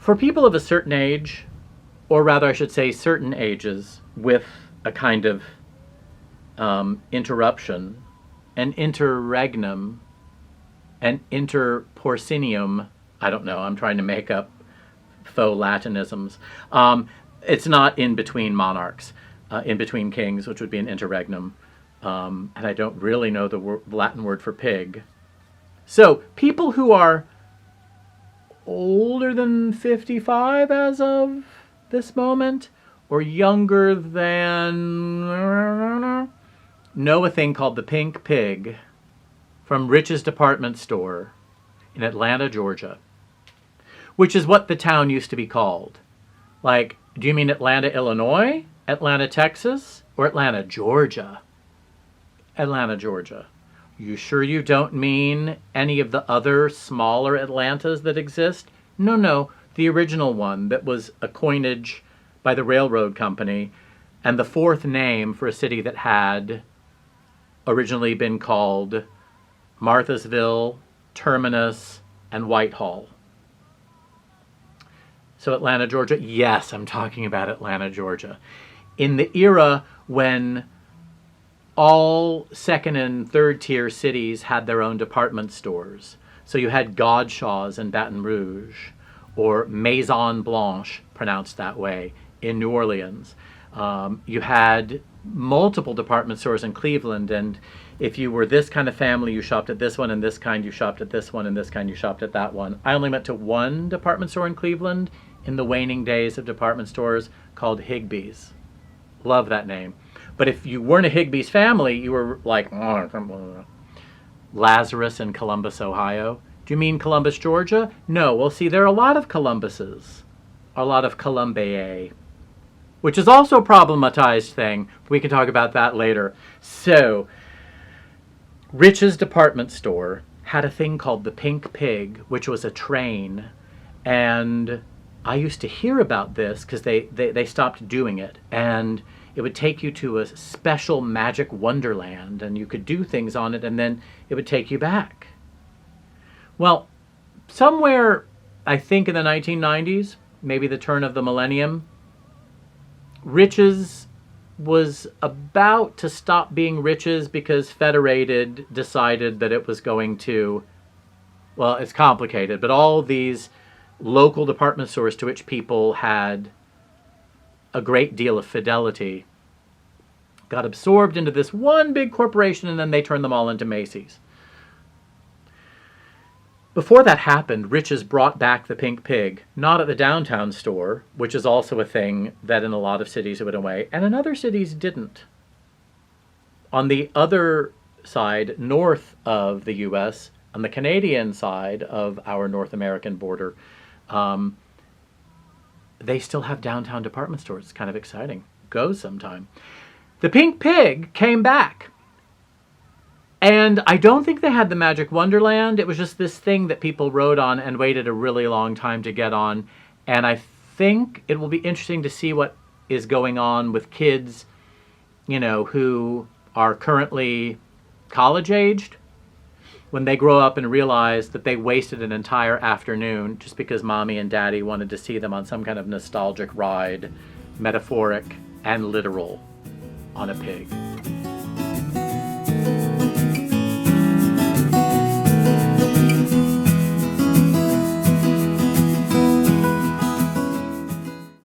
For people of a certain age, or rather I should say certain ages, with a kind of interruption, an interregnum, an interporcinium, I don't know, I'm trying to make up faux Latinisms. It's not in between monarchs, in between kings, which would be an interregnum. And I don't really know the Latin word for pig. So people who are older than 55 as of this moment, or younger than, know a thing called the Pink Pig from Rich's Department Store in Atlanta, Georgia, which is what the town used to be called. Like, do you mean Atlanta, Illinois, Atlanta, Texas, or Atlanta, Georgia? Atlanta, Georgia. You sure you don't mean any of the other smaller Atlantas that exist? No, the original one that was a coinage by the railroad company, and the fourth name for a city that had originally been called Marthasville, Terminus, and Whitehall. So Atlanta, Georgia? Yes, I'm talking about Atlanta, Georgia. In the era when all second and third tier cities had their own department stores. So you had Godshaw's in Baton Rouge, or Maison Blanche, pronounced that way, in New Orleans. You had multiple department stores in Cleveland, and if you were this kind of family, you shopped at this one, and this kind you shopped at this one, and this kind you shopped at that one. I only went to one department store in Cleveland in the waning days of department stores called Higbee's. Love that name. But if you weren't a Higbee's family, you were like Lazarus in Columbus, Ohio. Do you mean Columbus, Georgia? No. Well, see, there are a lot of Columbuses, a lot of Columbiae, which is also a problematized thing. We can talk about that later. So, Rich's Department Store had a thing called the Pink Pig, which was a train. And I used to hear about this because they stopped doing it. And it would take you to a special magic wonderland, and you could do things on it, and then it would take you back. Well, somewhere, I think in the 1990s, maybe the turn of the millennium, Rich's was about to stop being Rich's because Federated decided that it was going to, well, it's complicated, but all these local department stores to which people had a great deal of fidelity got absorbed into this one big corporation, and then they turned them all into Macy's. Before that happened, Rich's brought back the Pink Pig, not at the downtown store, which is also a thing that in a lot of cities it went away, and in other cities didn't. On the other side, north of the U.S., on the Canadian side of our North American border, they still have downtown department stores. It's kind of exciting. Go sometime. The Pink Pig came back. And I don't think they had the Magic Wonderland. It was just this thing that people rode on and waited a really long time to get on. And I think it will be interesting to see what is going on with kids, who are currently college-aged, when they grow up and realize that they wasted an entire afternoon just because mommy and daddy wanted to see them on some kind of nostalgic ride, metaphoric and literal, on a pig.